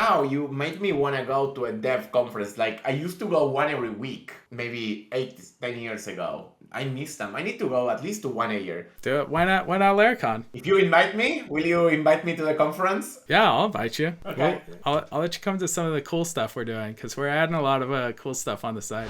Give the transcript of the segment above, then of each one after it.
now you made me want to go to a dev conference. Like, I used to go one every week, maybe 8-10 years ago. I miss them. I need to go at least to one a year. Do it. Why not Laracon? If you invite me, will you invite me to the conference? Yeah, I'll invite you. Okay. I'll let you come to some of the cool stuff we're doing, because we're adding a lot of cool stuff on the side.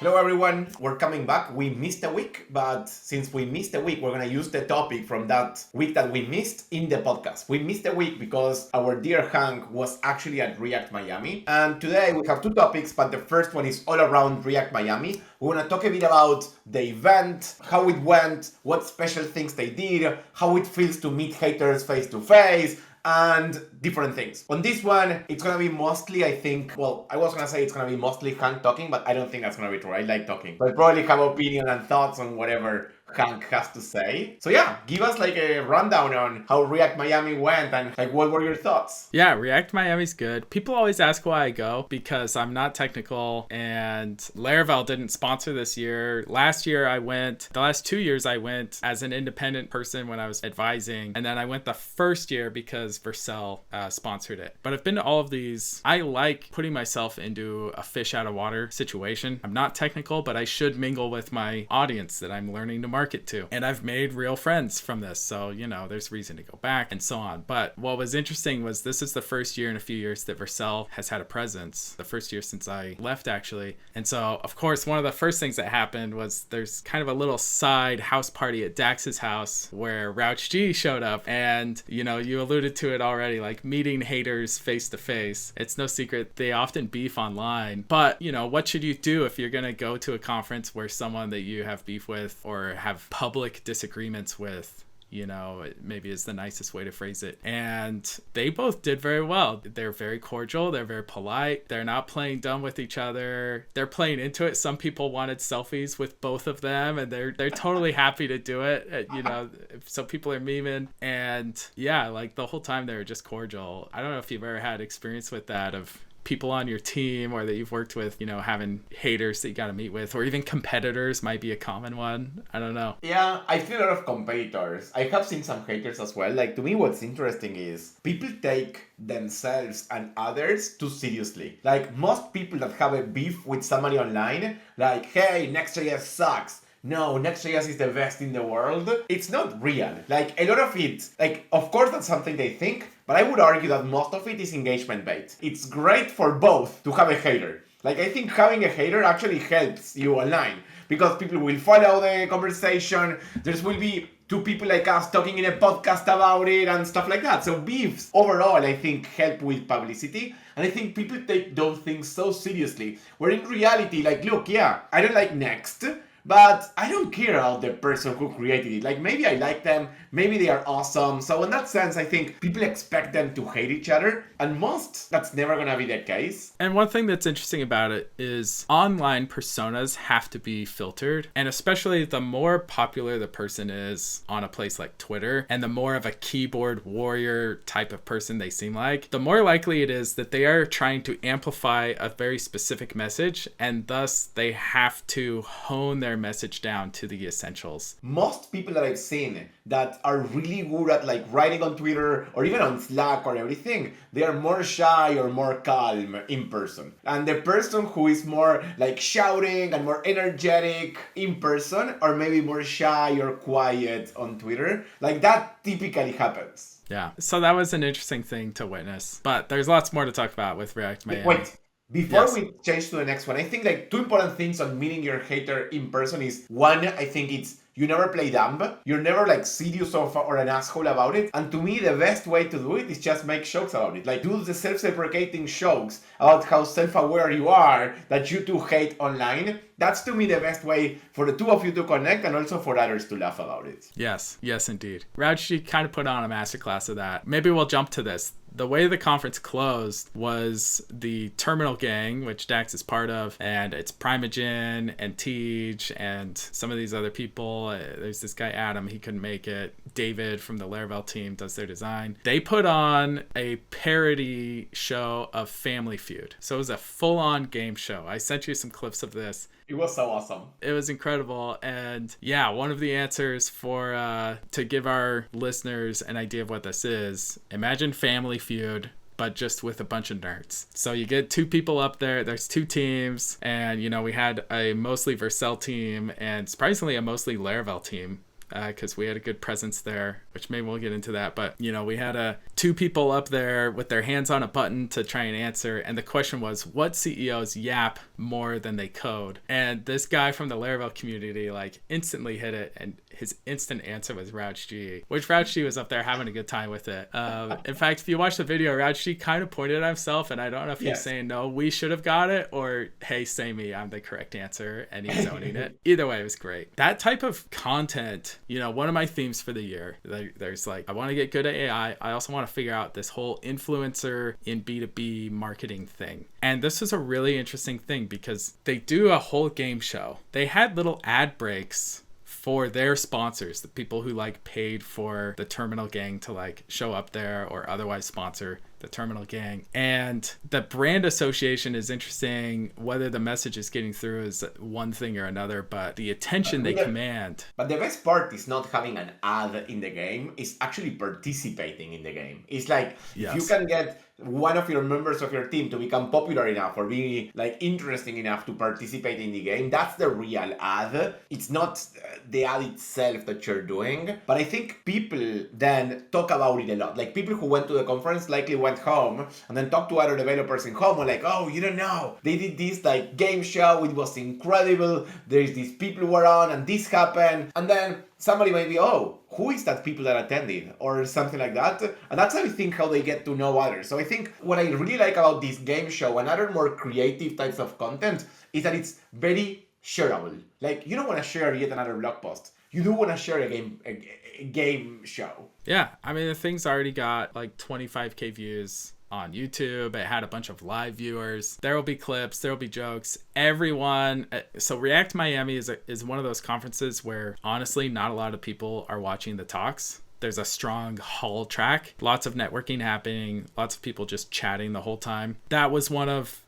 Hello everyone, we're coming back. We missed a week, but since we missed a week, we're going to use the topic from that week that we missed in the podcast. We missed a week because our dear Hank was actually at React Miami. And today we have two topics, but the first one is all around React Miami. We want to talk a bit about the event, how it went, what special things they did, how it feels to meet haters face to face, and different things. On this one, it's gonna be mostly, I think, well, I was gonna say it's gonna be mostly Hank talking, but I don't think that's gonna be true. I like talking. But I probably have opinion and thoughts on whatever Hank has to say. So yeah, give us like a rundown on how React Miami went and like what were your thoughts? Yeah, React Miami's good. People always ask why I go because I'm not technical and Laravel didn't sponsor this year. Last year I went, the last 2 years I went as an independent person when I was advising, and then I went the first year because Vercel sponsored it. But I've been to all of these. I like putting myself into a fish out of water situation. I'm not technical, but I should mingle with my audience that I'm learning to market to. And I've made real friends from this. So, you know, there's reason to go back and so on. But what was interesting was this is the first year in a few years that Vercel has had a presence. The first year since I left, actually. And so, of course, one of the first things that happened was there's kind of a little side house party at Dax's house where Rauch G showed up. And, you know, you alluded to it already, like meeting haters face to face. It's no secret they often beef online. But, you know, what should you do if you're going to go to a conference where someone that you have beef with or have public disagreements with, you know, maybe is the nicest way to phrase it. And they both did very well. They're very cordial. They're very polite. They're not playing dumb with each other. They're playing into it. Some people wanted selfies with both of them, and they're totally happy to do it. You know, so people are memeing. And yeah, like the whole time they were just cordial. I don't know if you've ever had experience with that of people on your team or that you've worked with, you know, having haters that you got to meet with, or even competitors might be a common one. I don't know. Yeah, I feel a lot of competitors. I have seen some haters as well. Like, to me, what's interesting is people take themselves and others too seriously. Like, most people that have a beef with somebody online, like, hey, Next.js sucks. No, Next.js is the best in the world. It's not real. Like, a lot of it, like, of course that's something they think, but I would argue that most of it is engagement bait. It's great for both to have a hater. Like, I think having a hater actually helps you online because people will follow the conversation. There will be two people like us talking in a podcast about it and stuff like that. So beefs overall, I think, help with publicity. And I think people take those things so seriously. Where in reality, like, look, yeah, I don't like Next, but I don't care about the person who created it. Like, maybe I like them, maybe they are awesome. So in that sense, I think people expect them to hate each other. And that's never gonna be the case. And one thing that's interesting about it is online personas have to be filtered. And especially the more popular the person is on a place like Twitter, and the more of a keyboard warrior type of person they seem like, the more likely it is that they are trying to amplify a very specific message. And thus they have to hone their message down to the essentials. Most people that I've seen that are really good at like writing on Twitter or even on Slack or everything, they are more shy or more calm in person. And the person who is more like shouting and more energetic in person, or maybe more shy or quiet on Twitter, like that typically happens. Yeah, so that was an interesting thing to witness. But there's lots more to talk about with React Miami. Wait. Before we change to the next one, I think like two important things on meeting your hater in person is, one, I think it's you never play dumb. You're never like serious or an asshole about it. And to me, the best way to do it is just make jokes about it. Like do the self-deprecating jokes about how self-aware you are that you two hate online. That's to me the best way for the two of you to connect and also for others to laugh about it. Yes, indeed. Rauchi kind of put on a masterclass of that. Maybe we'll jump to this. The way the conference closed was the Terminal Gang, which Dax is part of, and it's Primogen and Tej and some of these other people. There's this guy, Adam, he couldn't make it. David from the Laravel team does their design. They put on a parody show of Family Feud. So it was a full-on game show. I sent you some clips of this. It was so awesome. It was incredible. And yeah, one of the answers for to give our listeners an idea of what this is, imagine Family Feud, but just with a bunch of nerds. So you get two people up there, there's two teams, and we had a mostly Vercel team and surprisingly a mostly Laravel team. Because we had a good presence there, which maybe we'll get into that. But, we had two people up there with their hands on a button to try and answer. And the question was, what CEOs yap more than they code? And this guy from the Laravel community, instantly hit it. And his instant answer was Rauch G, which Rauch G was up there having a good time with it. In fact, if you watch the video, Rauch G kind of pointed at himself. And I don't know if he's saying, no, we should have got it, or, hey, say me, I'm the correct answer. And he's owning it. Either way, it was great. That type of content, one of my themes for the year, there's I want to get good at AI. I also want to figure out this whole influencer in B2B marketing thing. And this is a really interesting thing because they do a whole game show. They had little ad breaks for their sponsors, the people who paid for the Terminal Gang to show up there or otherwise sponsor the Terminal Gang. And the brand association is interesting. Whether the message is getting through is one thing or another, but the attention they command. But the best part is not having an ad in the game, it's actually participating in the game. It's if you can get one of your members of your team to become popular enough or be interesting enough to participate in the game, that's the real ad. It's not the ad itself that you're doing. But I think people then talk about it a lot. People who went to the conference likely went home and then talked to other developers in home and oh, you don't know, they did this game show, it was incredible, there's these people who were on and this happened, and then somebody might be, oh, who is that people that attended or something like that. And that's, I think, how they get to know others. So I think what I really like about this game show and other more creative types of content is that it's very shareable. You don't want to share yet another blog post. You do want to share a game show. Yeah, I mean, the thing's already got 25K views on YouTube. It had a bunch of live viewers. There will be clips, there will be jokes. Everyone. So React Miami is one of those conferences where honestly not a lot of people are watching the talks. There's a strong hall track, lots of networking happening, lots of people just chatting the whole time. That was one of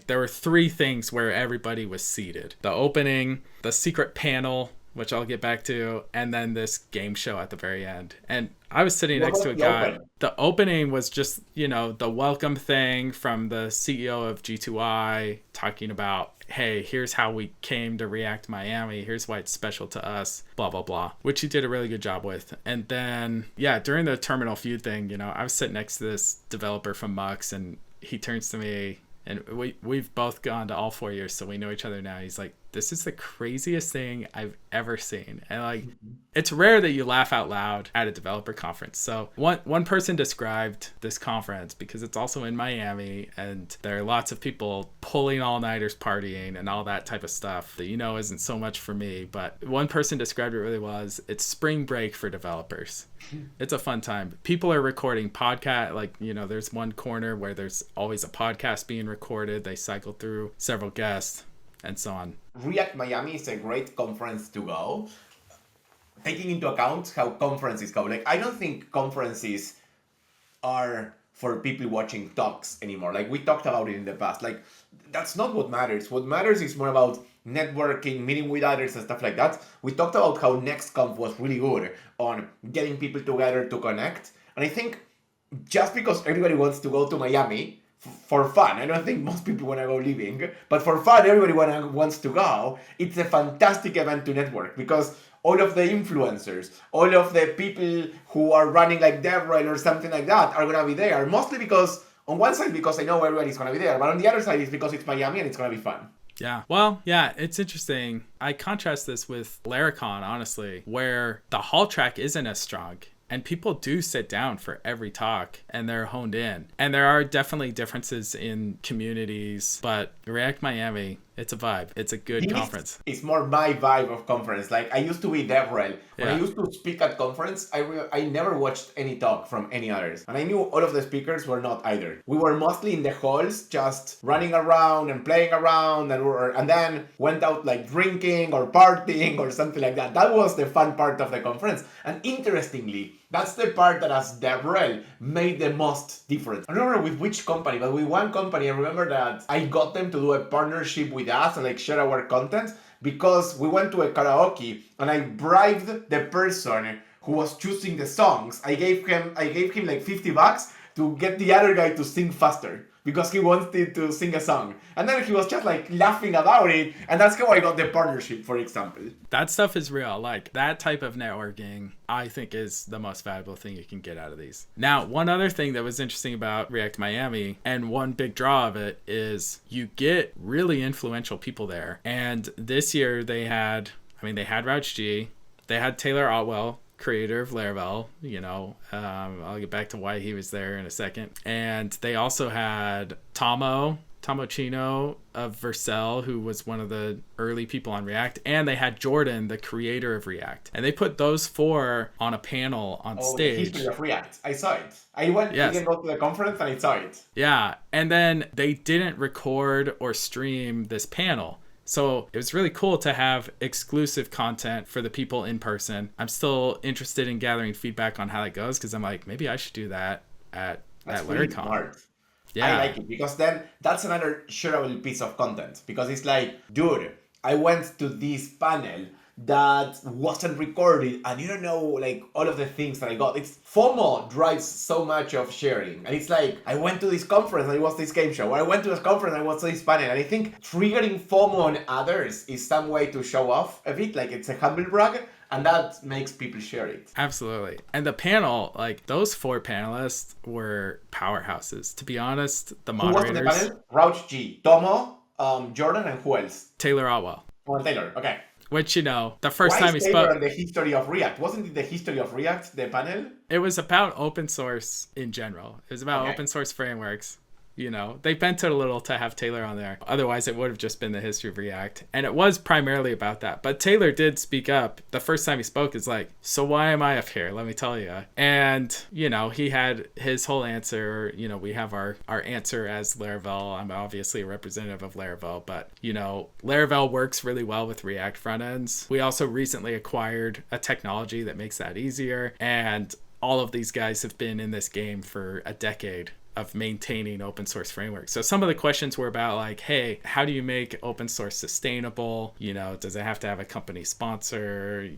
there were three things where everybody was seated: the opening, the secret panel, which I'll get back to, and then this game show at the very end. And I was sitting next to a guy. The opening was just, the welcome thing from the CEO of G2I talking about, hey, here's how we came to React Miami. Here's why it's special to us, blah, blah, blah, which he did a really good job with. And then, during the Terminal Feud thing, I was sitting next to this developer from Mux, and he turns to me, and we've both gone to all 4 years, so we know each other now. He's like, this is the craziest thing I've ever seen. And it's rare that you laugh out loud at a developer conference. So one person described this conference, because it's also in Miami and there are lots of people pulling all-nighters, partying and all that type of stuff that isn't so much for me. But one person described it really well as it's spring break for developers. It's a fun time. People are recording podcast, there's one corner where there's always a podcast being recorded. They cycle through several guests and so on. React Miami is a great conference to go, taking into account how conferences go. I don't think conferences are for people watching talks anymore. We talked about it in the past. That's not what matters. What matters is more about networking, meeting with others and stuff like that. We talked about how NextConf was really good on getting people together to connect. And I think just because everybody wants to go to Miami for fun, I don't think most people want to go living, but for fun, everybody wants to go. It's a fantastic event to network because all of the influencers, all of the people who are running DevRel or something like that are going to be there. Mostly because, on one side, because I know everybody's going to be there, but on the other side, it's because it's Miami and it's going to be fun. Yeah. Well, yeah, it's interesting. I contrast this with Laracon, honestly, where the hall track isn't as strong. And people do sit down for every talk and they're honed in. And there are definitely differences in communities, but React Miami, it's a vibe. It's a good conference. It's more my vibe of conference. I used to be DevRel. When I used to speak at conference, I never watched any talk from any others. And I knew all of the speakers were not either. We were mostly in the halls, just running around and playing around and then went out drinking or partying or something like that. That was the fun part of the conference. And interestingly, That's the part that as DevRel made the most difference. I don't remember with which company, but with one company, I remember that I got them to do a partnership with us and like share our content because we went to a karaoke and I bribed the person who was choosing the songs. I gave him like $50 to get the other guy to sing faster because he wanted to sing a song. And then he was just like laughing about it. And that's how I got the partnership, for example. That stuff is real. Like that type of networking, I think is the most valuable thing you can get out of these. Now, one other thing that was interesting about React Miami and one big draw of it is you get really influential people there. And this year they had Rauch G, they had Taylor Otwell, creator of Laravel, I'll get back to why he was there in a second. And they also had Tomo Chino of Vercel, who was one of the early people on React, and they had Jordan, the creator of React. And they put those four on a panel on stage. The history of React. I saw it. I didn't go to the conference and I saw it. Yeah, and then they didn't record or stream this panel. So it was really cool to have exclusive content for the people in person. I'm still interested in gathering feedback on how that goes because I'm like, maybe I should do that at LaraCon. Really yeah. I like it because then that's another shareable piece of content because it's like, dude, I went to this panel that wasn't recorded and you don't know like all of the things that I got. It's FOMO drives so much of sharing, and it's like I went to this conference and it was this game show, or I went to this conference and I was to this panel, and I think triggering FOMO on others is some way to show off a bit, like it's a humble brag, and that makes people share it. Absolutely. And the panel, like those four panelists were powerhouses. To be honest, the moderators. Who was on the panel? Rauch G, Tomo, Jordan, and who else? Taylor Otwell. Oh, Taylor. Okay. Which, the first time he spoke... Why is Taylor the history of React? Wasn't it the history of React, the panel? It was about open source in general. It was about open source frameworks. They bent it a little to have Taylor on there. Otherwise, it would have just been the history of React. And it was primarily about that. But Taylor did speak up. The first time he spoke is like, so why am I up here? Let me tell you. And, he had his whole answer. We have our answer as Laravel. I'm obviously a representative of Laravel. But, Laravel works really well with React front ends. We also recently acquired a technology that makes that easier. And all of these guys have been in this game for a decade of maintaining open source frameworks. So some of the questions were about like, hey, how do you make open source sustainable? Does it have to have a company sponsor?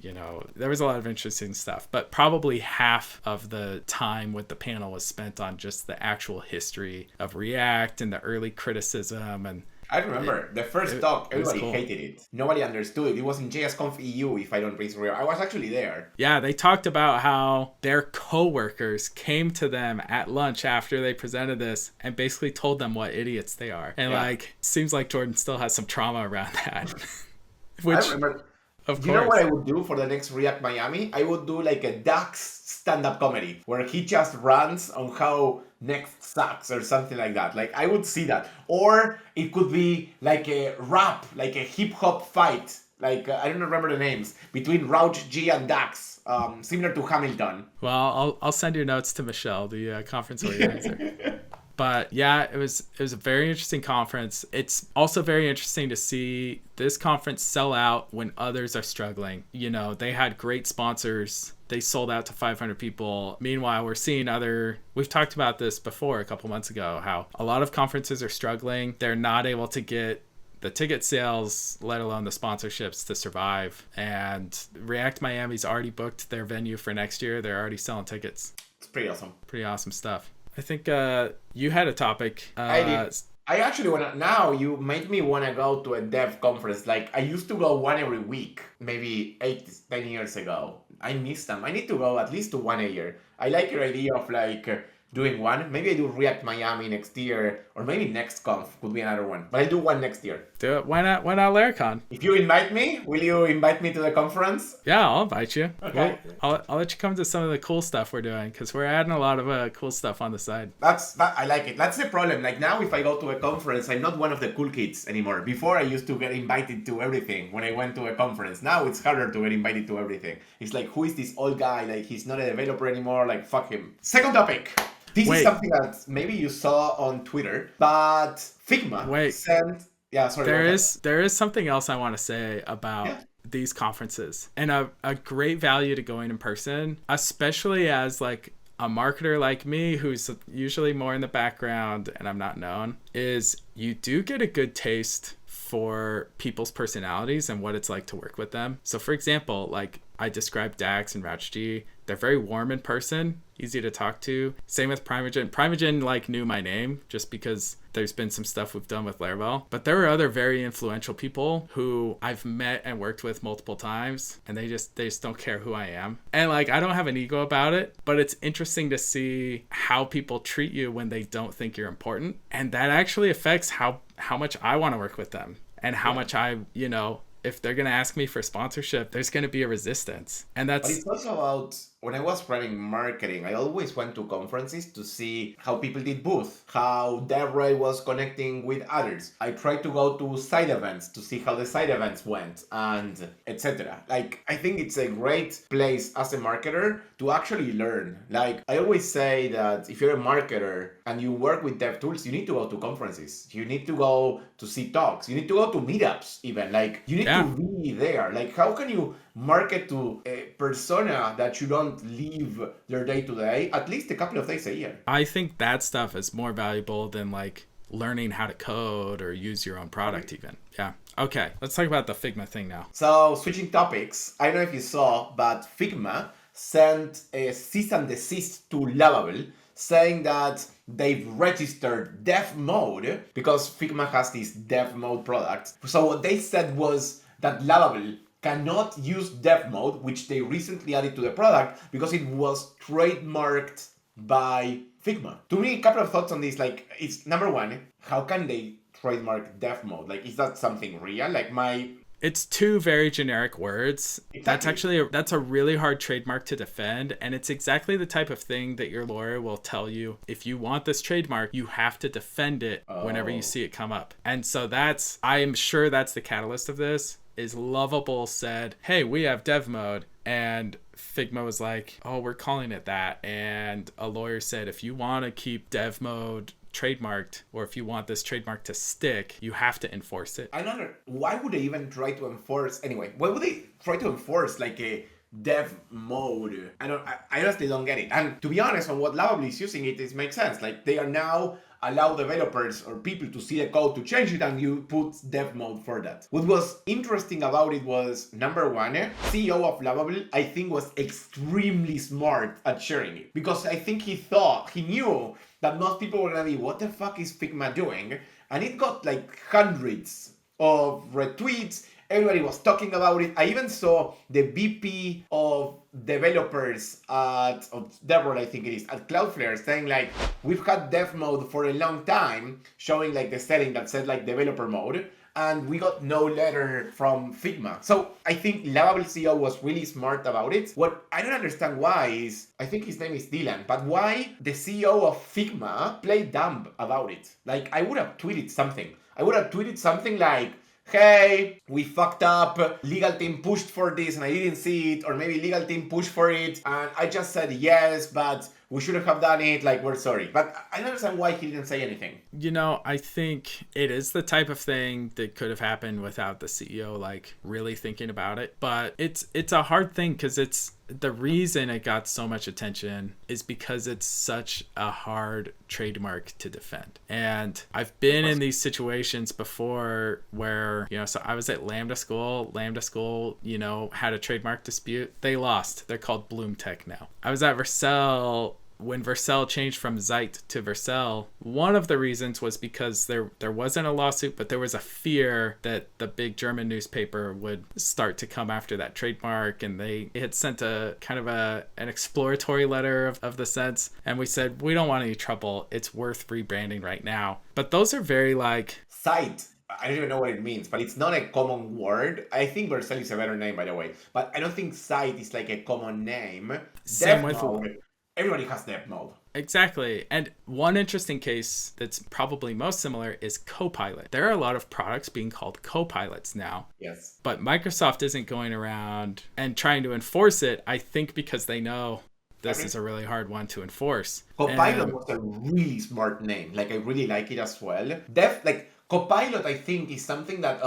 There was a lot of interesting stuff, but probably half of the time with the panel was spent on just the actual history of React and the early criticism. And I remember the first talk, everybody hated it. Nobody understood it. It was in JSConf EU, if I don't read. I was actually there. Yeah, they talked about how their coworkers came to them at lunch after they presented this and basically told them what idiots they are. And seems like Jordan still has some trauma around that. Which, I remember. Of course. You know what I would do for the next React Miami? I would do like a Dax stand-up comedy where he just rants on how Next sucks or something like that. Like I would see that. Or it could be like a rap, like a hip-hop fight. Like I don't remember the names between Rauch G and Dax, similar to Hamilton. Well, I'll send your notes to Michelle, the conference organizer. But yeah, it was a very interesting conference. It's also very interesting to see this conference sell out when others are struggling. They had great sponsors. They sold out to 500 people. Meanwhile, we're seeing we've talked about this before a couple months ago, how a lot of conferences are struggling. They're not able to get the ticket sales, let alone the sponsorships, to survive. And React Miami's already booked their venue for next year. They're already selling tickets. It's pretty awesome. Pretty awesome stuff. I think you had a topic. I did. I actually now you made me want to go to a dev conference. Like I used to go one every week, maybe 8-10 years ago. I miss them. I need to go at least to one a year. I like your idea of like doing one. Maybe I do React Miami next year, or maybe next conf could be another one. But I'll do one next year. Do it. Why not LaraCon? If you invite me, will you invite me to the conference? Yeah, I'll invite you. Okay. I'll let you come to some of the cool stuff we're doing, because we're adding a lot of cool stuff on the side. I like it. That's the problem. Like now, if I go to a conference, I'm not one of the cool kids anymore. Before, I used to get invited to everything when I went to a conference. Now it's harder to get invited to everything. It's like, who is this old guy? Like he's not a developer anymore. Like fuck him. Second topic. This is something that maybe you saw on Twitter, but Figma sent... Yeah, sorry. There is something else I want to say about these conferences. And a great value to going in person, especially as like a marketer like me who's usually more in the background and I'm not known, is you do get a good taste for people's personalities and what it's like to work with them. So for example, like I described Dax and RouchG, they're very warm in person, easy to talk to. Same with Primogen. Primogen like knew my name just because there's been some stuff we've done with Laravel. But there are other very influential people who I've met and worked with multiple times, and they just don't care who I am. And like I don't have an ego about it, but it's interesting to see how people treat you when they don't think you're important. And that actually affects how much I want to work with them and how much I, you know, if they're going to ask me for sponsorship, there's going to be a resistance. And But it's also about, when I was writing marketing, I always went to conferences to see how people did booth, how DevRel was connecting with others. I tried to go to side events to see how the side events went and etc. Like, I think it's a great place as a marketer to actually learn. Like, I always say that if you're a marketer and you work with dev tools, you need to go to conferences. You need to go to see talks. You need to go to meetups even. Like, you need to be there. Like, how can you market to a persona that you don't live their day to day at least a couple of days a year? I think that stuff is more valuable than like learning how to code or use your own product even. Yeah. Okay, let's talk about the Figma thing now. So switching topics, I don't know if you saw, but Figma sent a cease and desist to Lovable saying that they've registered DevMode because Figma has this DevMode product. So what they said was that Lovable cannot use DevMode, which they recently added to the product because it was trademarked by Figma. To me, a couple of thoughts on this. Like, it's number one, how can they trademark DevMode? Like, is that something real? Like, it's two very generic words. Exactly. That's a really hard trademark to defend, and it's exactly the type of thing that your lawyer will tell you, if you want this trademark, you have to defend it whenever you see it come up. And so I am sure that's the catalyst of this, is Lovable said, hey, we have DevMode, and Figma was like, oh, we're calling it that. And a lawyer said, if you want to keep DevMode trademarked, or if you want this trademark to stick, you have to enforce it. I don't know. Why would they even try to enforce, anyway, why would they try to enforce like a dev mode? I honestly don't get it. And to be honest, on what Lovable is using it makes sense. Like, they are now allow developers or people to see the code to change it, and you put dev mode for that. What was interesting about it was, number one, CEO of Lovable, I think, was extremely smart at sharing it, because I think he knew that most people were gonna be, what the fuck is Figma doing? And it got like hundreds of retweets. Everybody was talking about it. I even saw the VP of developers of DevRel, I think it is, at Cloudflare, saying like, we've had dev mode for a long time, showing like the setting that said like developer mode, and we got no letter from Figma. So I think Lovable CEO was really smart about it. What I don't understand why is, I think his name is Dylan, but why the CEO of Figma played dumb about it? Like, I would have tweeted something. I would have tweeted something like, hey, we fucked up, legal team pushed for this and I didn't see it, or maybe legal team pushed for it and I just said yes, but we shouldn't have done it, like, we're sorry. But I don't understand why he didn't say anything. You know, I think it is the type of thing that could have happened without the CEO like really thinking about it, but it's a hard thing because it's the reason it got so much attention is because it's such a hard trademark to defend. And I've been in these situations before where, you know, so I was at Lambda School, you know, had a trademark dispute. They lost. They're called Bloom Tech now. I was at Vercel when Vercel changed from Zeit to Vercel. One of the reasons was because there wasn't a lawsuit, but there was a fear that the big German newspaper would start to come after that trademark, and they had sent a kind of an exploratory letter of the sense, and we said, we don't want any trouble, it's worth rebranding right now. But those are very like... Zeit. I don't even know what it means, but it's not a common word. I think Vercel is a better name, by the way, but I don't think Zeit is like a common name. Same with... Everybody has dev mode. Exactly. And one interesting case that's probably most similar is Copilot. There are a lot of products being called Copilots now. Yes. But Microsoft isn't going around and trying to enforce it, I think because they know this is a really hard one to enforce. Copilot was a really smart name. Like, I really like it as well. Copilot, I think, is something that,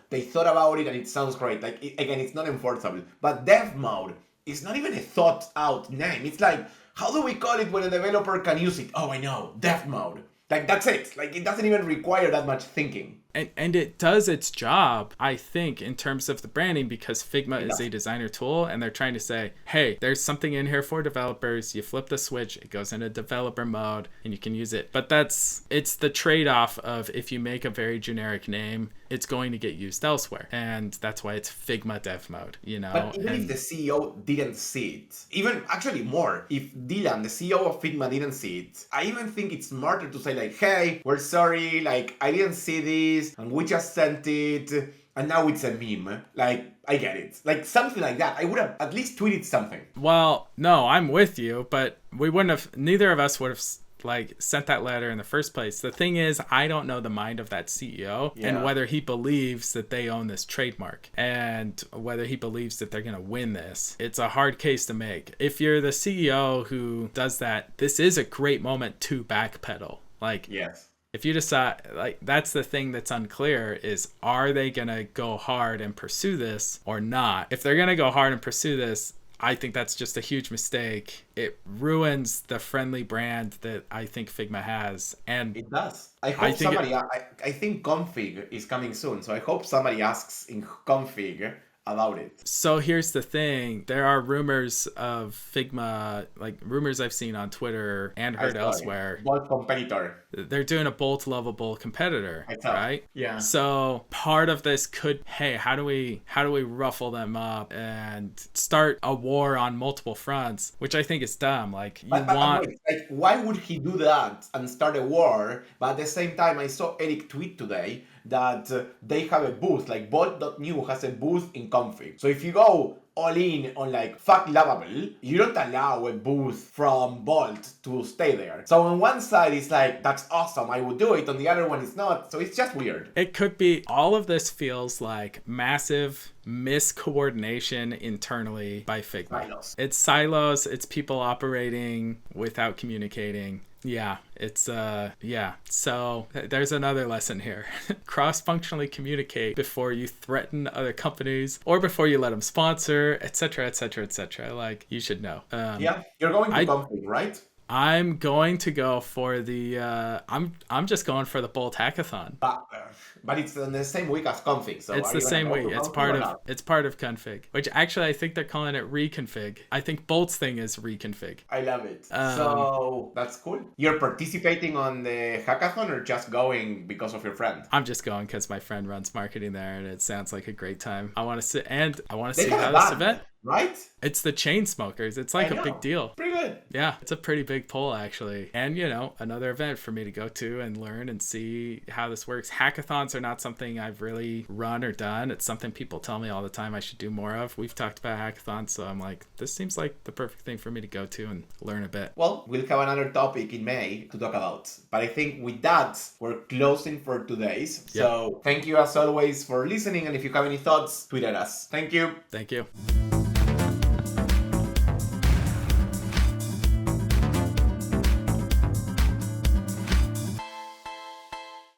they thought about it and it sounds great. Like, again, it's not enforceable. But dev mode is not even a thought out name. It's like, how do we call it when a developer can use it? Oh, I know, dev mode. Like, that's it. Like, it doesn't even require that much thinking. And it does its job, I think, in terms of the branding, because Figma is a designer tool and they're trying to say, hey, there's something in here for developers. You flip the switch, it goes into developer mode and you can use it. But it's the trade-off of, if you make a very generic name, it's going to get used elsewhere. And that's why it's Figma dev mode, you know? But even if the CEO didn't see it, even actually more, if Dylan, the CEO of Figma, didn't see it, I even think it's smarter to say like, hey, we're sorry, like, I didn't see this, and we just sent it, and now it's a meme. Like, I get it. Like, something like that. I would have at least tweeted something. Well, no, I'm with you, but we wouldn't have, neither of us would have like sent that letter in the first place. The thing is, I don't know the mind of that CEO and whether he believes that they own this trademark and whether he believes that they're going to win this. It's a hard case to make. If you're the CEO who does that, this is a great moment to backpedal. Like, yes. If you decide, like, that's the thing that's unclear is, are they going to go hard and pursue this or not? If they're going to go hard and pursue this, I think that's just a huge mistake. It ruins the friendly brand that I think Figma has. And it does. I think config is coming soon. So I hope somebody asks in config about it. So here's the thing. There are rumors of Figma, like rumors I've seen on Twitter and heard elsewhere. Bolt competitor. They're doing a Bolt lovable competitor, right? Yeah. So part of this could, hey, how do we ruffle them up and start a war on multiple fronts, which I think is dumb. Like, wait, like, why would he do that and start a war? But at the same time, I saw Eric tweet today that they have a booth, like Bolt.new has a booth in config. So if you go all in on like fuck lovable, you don't allow a booth from Bolt to stay there. So on one side it's like, that's awesome, I would do it. On the other one it's not. So it's just weird. It could be, all of this feels like massive miscoordination internally by Figma. Silos. It's silos, it's people operating without communicating. Yeah, it's so there's another lesson here. Cross-functionally communicate before you threaten other companies or before you let them sponsor, etc., etc., etc. Like, you should know. You're going to config, right? I'm going to go for the I'm just going for the Bolt Hackathon. But it's in the same week as config, so it's the same week. It's part of config, which actually I think they're calling it reconfig. I think Bolt's thing is reconfig. I love it. So that's cool. You're participating on the hackathon or just going because of your friend? I'm just going because my friend runs marketing there, and it sounds like a great time. I want to see how this event. Right? It's the Chainsmokers. It's like a big deal. Pretty good. Yeah, it's a pretty big poll, actually. And, you know, another event for me to go to and learn and see how this works. Hackathons are not something I've really run or done. It's something people tell me all the time I should do more of. We've talked about hackathons, so I'm like, this seems like the perfect thing for me to go to and learn a bit. Well, we'll have another topic in May to talk about. But I think with that, we're closing for today's. Yep. So thank you as always for listening. And if you have any thoughts, tweet at us. Thank you. Thank you.